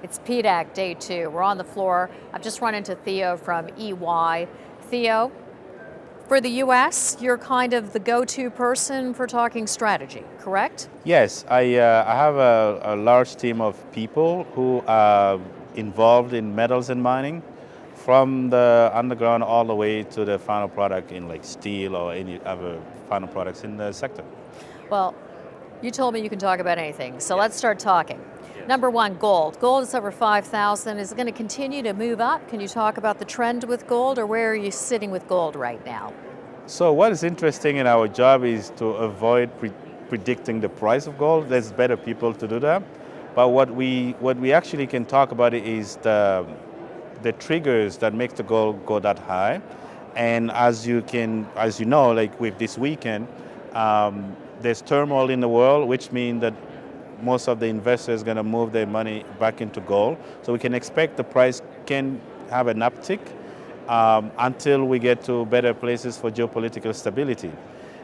It's PDAC day 2. We're on the floor. I've just run into Theo from EY. Theo, for the US, you're kind of the go-to person for talking strategy, correct? Yes, I have a large team of people who are involved in metals and mining, from the underground all the way to the final product in like steel or any other final products in the sector. Well, you told me you can talk about anything, so let's start talking. Number one, gold. Gold is over 5,000. Is it going to continue to move up? Can you talk about the trend with gold, or where are you sitting with gold right now? So what is interesting in our job is to avoid predicting the price of gold. There's better people to do that. But what we actually can talk about is the triggers that make the gold go that high. And as you know, like with this weekend, there's turmoil in the world, which means that most of the investors are going to move their money back into gold. So we can expect the price can have an uptick until we get to better places for geopolitical stability.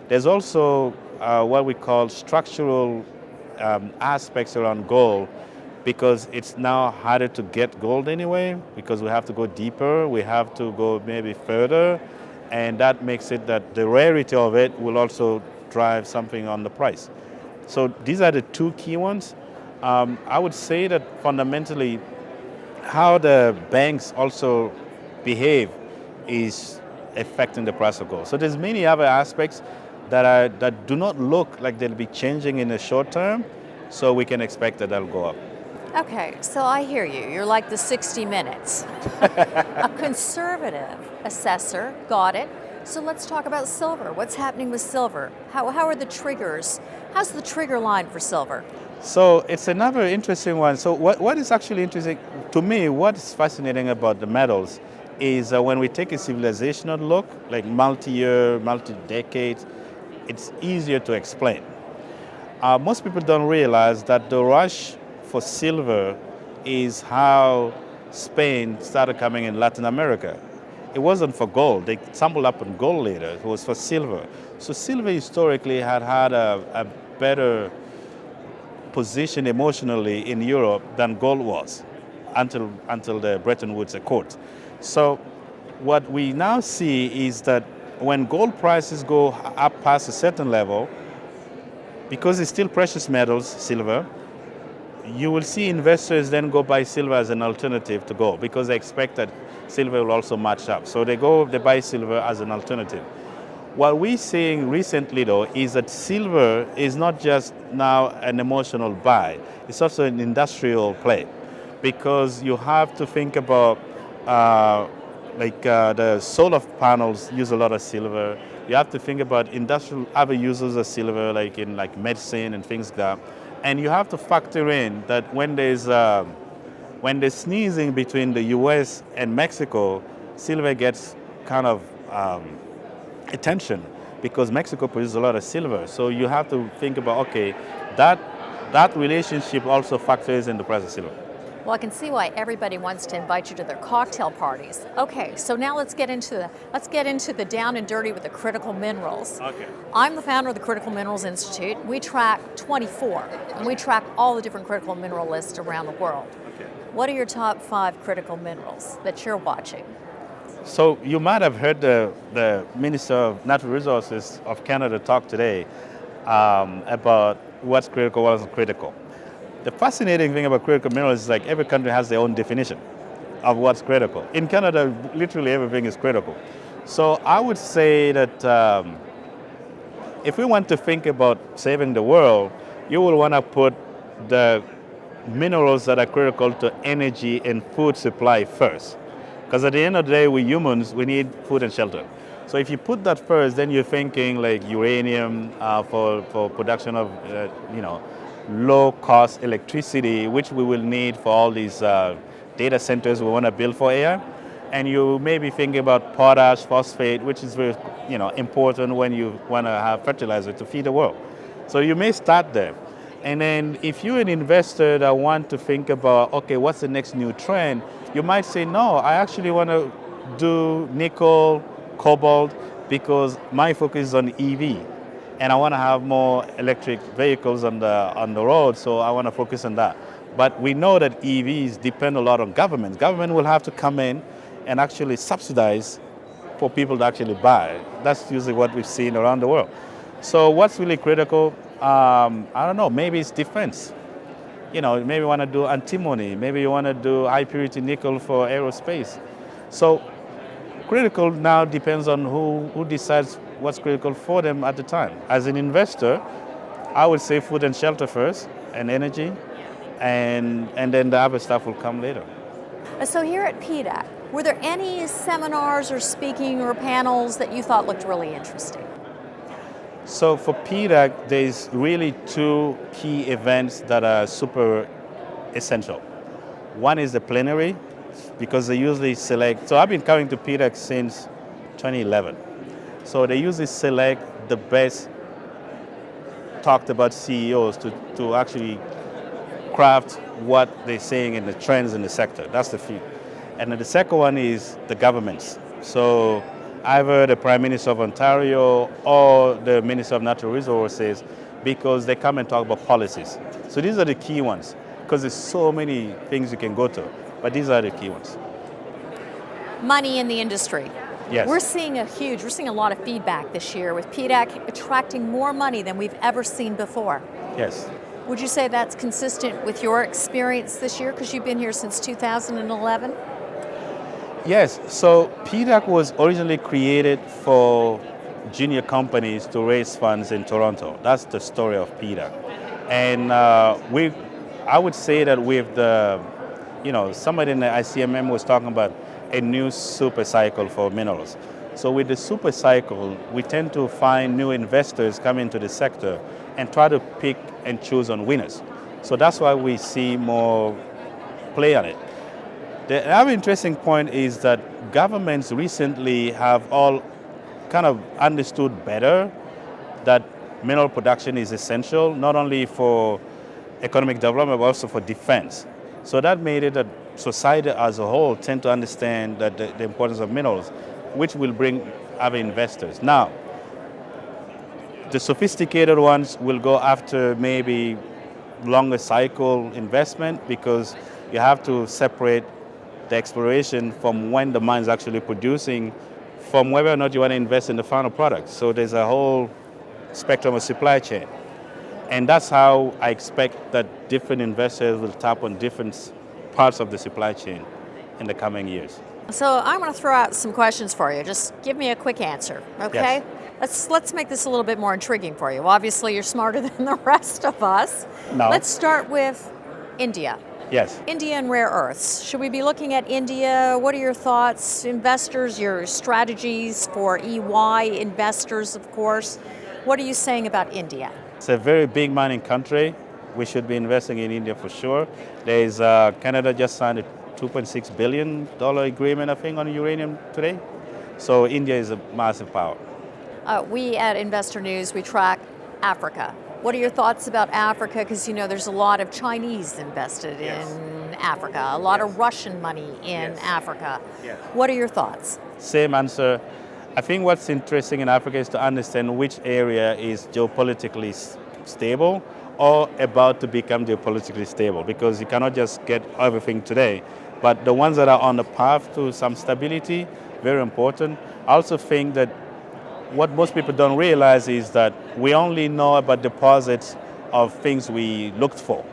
There's also what we call structural aspects around gold, because it's now harder to get gold anyway, because we have to go deeper, we have to go maybe further, and that makes it that the rarity of it will also drive something on the price. So these are the two key ones. I would say that fundamentally how the banks also behave is affecting the price of gold. So there's many other aspects that do not look like they'll be changing in the short term, so we can expect that they'll go up. Okay, so I hear you. You're like the 60 Minutes. A conservative assessor, got it. So let's talk about silver. What's happening with silver? How are the triggers? How's the trigger line for silver? So it's another interesting one. So what is actually interesting, to me, what's fascinating about the metals is when we take a civilizational look, like multi-year, multi-decades, it's easier to explain. Most people don't realize that the rush for silver is how Spain started coming in Latin America. It wasn't for gold. They stumbled up on gold later. It was for silver. So silver historically had a better position emotionally in Europe than gold was until the Bretton Woods Accord. So what we now see is that when gold prices go up past a certain level, because it's still precious metals, silver, you will see investors then go buy silver as an alternative to gold, because they expect that silver will also match up. So they buy silver as an alternative. What we're seeing recently, though, is that silver is not just now an emotional buy, it's also an industrial play, because you have to think about the solar panels use a lot of silver. You have to think about industrial other uses of silver, like in medicine and things like that. And you have to factor in that when there's sneezing between the U.S. and Mexico, silver gets kind of attention, because Mexico produces a lot of silver. So you have to think about, okay, that relationship also factors in the price of silver. Well, I can see why everybody wants to invite you to their cocktail parties. Okay, so now let's get into the down and dirty with the critical minerals. Okay. I'm the founder of the Critical Minerals Institute. We track 24, and we track all the different critical mineral lists around the world. Okay. What are your top 5 critical minerals that you're watching? So you might have heard the Minister of Natural Resources of Canada talk today about what's critical, what isn't critical. The fascinating thing about critical minerals is every country has their own definition of what's critical. In Canada, literally everything is critical. So I would say that if we want to think about saving the world, you will want to put the minerals that are critical to energy and food supply first. Because at the end of the day, we humans, we need food and shelter. So if you put that first, then you're thinking like uranium for production of low-cost electricity, which we will need for all these data centers we want to build for AI. And you may be thinking about potash, phosphate, which is very important when you want to have fertilizer to feed the world. So you may start there. And then if you're an investor that want to think about, okay, what's the next new trend, you might say, no, I actually want to do nickel, cobalt, because my focus is on EV. and I want to have more electric vehicles on the road, so I want to focus on that. But we know that EVs depend a lot on government. Government will have to come in and actually subsidize for people to actually buy. That's usually what we've seen around the world. So what's really critical? I don't know. Maybe it's defense. Maybe you want to do antimony. Maybe you want to do high purity nickel for aerospace. So critical now depends on who decides what's critical for them at the time. As an investor, I would say food and shelter first, and energy, and then the other stuff will come later. So here at PDAC, were there any seminars or speaking or panels that you thought looked really interesting? So for PDAC, there's really two key events that are super essential. One is the plenary, because they usually select, so I've been coming to PDAC since 2011. So they usually select the best talked about CEOs to actually craft what they're saying in the trends in the sector. That's the few. And then the second one is the governments. So either the Prime Minister of Ontario or the Minister of Natural Resources, because they come and talk about policies. So these are the key ones, because there's so many things you can go to, but these are the key ones. Money in the industry. Yes. We're seeing a lot of feedback this year with PDAC attracting more money than we've ever seen before. Yes. Would you say that's consistent with your experience this year, because you've been here since 2011? Yes, so PDAC was originally created for junior companies to raise funds in Toronto. That's the story of PDAC. And I would say that with somebody in the ICMM was talking about a new super cycle for minerals. So with the super cycle, we tend to find new investors come into the sector and try to pick and choose on winners. So that's why we see more play on it. The other interesting point is that governments recently have all kind of understood better that mineral production is essential, not only for economic development, but also for defense. So that made it that society as a whole tend to understand that the importance of minerals, which will bring other investors. Now, the sophisticated ones will go after maybe longer cycle investment, because you have to separate the exploration from when the mine is actually producing, from whether or not you want to invest in the final product. So there's a whole spectrum of supply chain. And that's how I expect that different investors will tap on different parts of the supply chain in the coming years. So I'm going to throw out some questions for you. Just give me a quick answer, okay? Yes. Let's make this a little bit more intriguing for you. Obviously, you're smarter than the rest of us. No. Let's start with India. Yes. India and rare earths. Should we be looking at India? What are your thoughts, investors, your strategies for EY investors, of course? What are you saying about India? It's a very big mining country. We should be investing in India for sure. There's Canada just signed a $2.6 billion agreement, I think, on uranium today. So India is a massive power. We at InvestorNews, we track Africa. What are your thoughts about Africa? Because there's a lot of Chinese invested in Africa, a lot of Russian money in Africa. Yes. What are your thoughts? Same answer. I think what's interesting in Africa is to understand which area is geopolitically stable or about to become geopolitically stable, because you cannot just get everything today. But the ones that are on the path to some stability, very important. I also think that what most people don't realize is that we only know about deposits of things we looked for.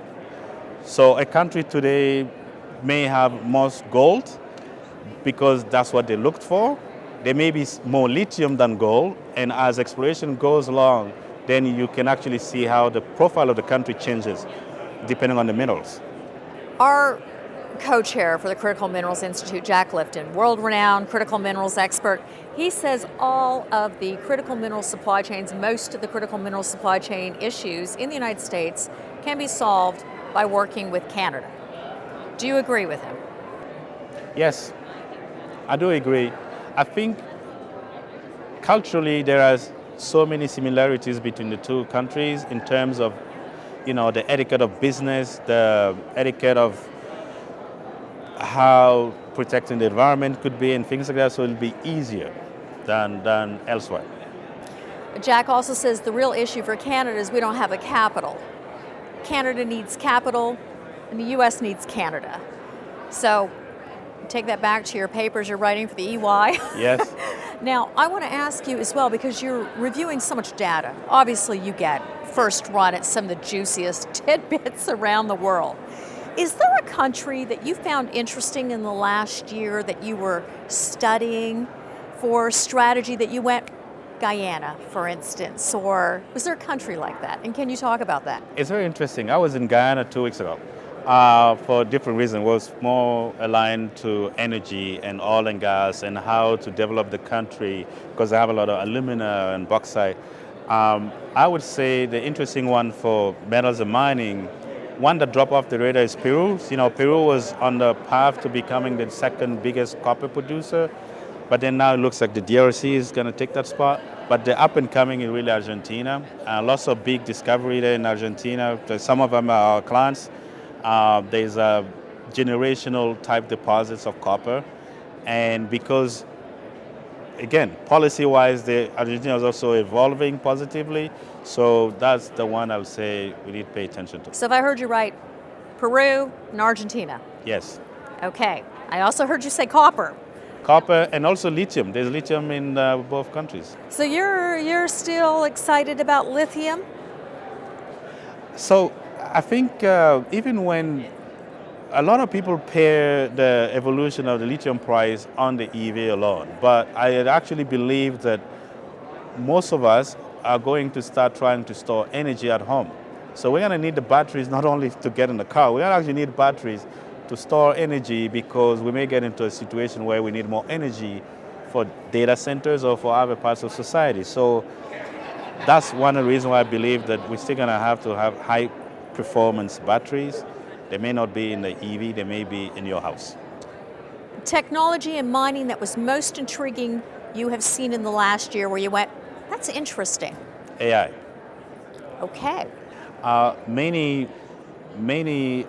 So a country today may have most gold because that's what they looked for. There may be more lithium than gold, and as exploration goes along, then you can actually see how the profile of the country changes depending on the minerals. Our co-chair for the Critical Minerals Institute, Jack Lifton, world-renowned critical minerals expert, he says all of the critical mineral supply chains, most of the critical mineral supply chain issues in the United States can be solved by working with Canada. Do you agree with him? Yes, I do agree. I think culturally there are so many similarities between the two countries in terms of, the etiquette of business, the etiquette of how protecting the environment could be and things like that, so it'll be easier than elsewhere. Jack also says the real issue for Canada is we don't have a capital. Canada needs capital, and the U.S. needs Canada. So take that back to your papers you're writing for the EY. Yes. Now, I want to ask you as well, because you're reviewing so much data. Obviously, you get first run at some of the juiciest tidbits around the world. Is there a country that you found interesting in the last year that you were studying for strategy that you went, Guyana, for instance, or was there a country like that? And can you talk about that? It's very interesting. I was in Guyana 2 weeks ago for a different reason. It was more aligned to energy and oil and gas and how to develop the country because they have a lot of alumina and bauxite. I would say the interesting one for metals and mining, one that dropped off the radar is Peru. You know, Peru was on the path to becoming the second biggest copper producer, but then now it looks like the DRC is going to take that spot. But the up and coming is really Argentina. Lots of big discovery there in Argentina. Some of them are our clients. There's a generational type deposits of copper, and because again, policy-wise, Argentina is also evolving positively. So that's the one I would say we need to pay attention to. So if I heard you right, Peru and Argentina. Yes. Okay. I also heard you say copper. Copper and also lithium. There's lithium in both countries. So you're still excited about lithium? So I think even when a lot of people pair the evolution of the lithium price on the EV alone, but I actually believe that most of us are going to start trying to store energy at home. So we're going to need the batteries not only to get in the car, we're going to actually need batteries to store energy because we may get into a situation where we need more energy for data centers or for other parts of society. So that's one of the reasons why I believe that we're still going to have high performance batteries. They may not be in the EV, they may be in your house. Technology and mining that was most intriguing you have seen in the last year where you went, that's interesting. AI. Okay. Many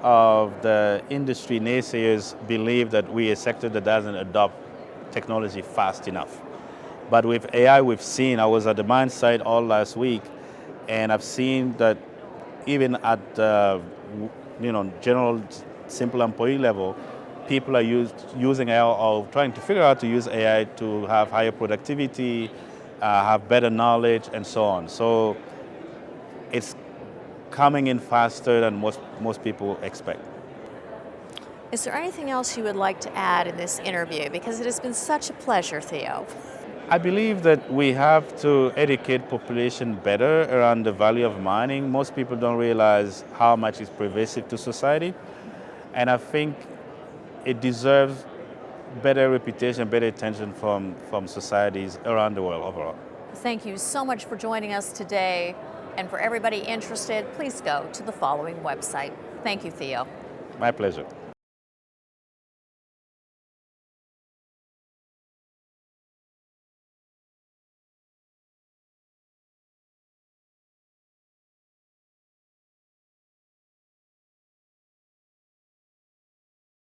of the industry naysayers believe that we're a sector that doesn't adopt technology fast enough. But with AI, we've seen, I was at the mine site all last week, and I've seen that even at general simple employee level, people are using AI or trying to figure out to use AI to have higher productivity, have better knowledge, and so on. So it's coming in faster than most people expect. Is there anything else you would like to add in this interview? Because it has been such a pleasure, Theo. I believe that we have to educate population better around the value of mining. Most people don't realize how much it's pervasive to society. And I think it deserves better reputation, better attention from societies around the world overall. Thank you so much for joining us today. And for everybody interested, please go to the following website. Thank you, Theo. My pleasure.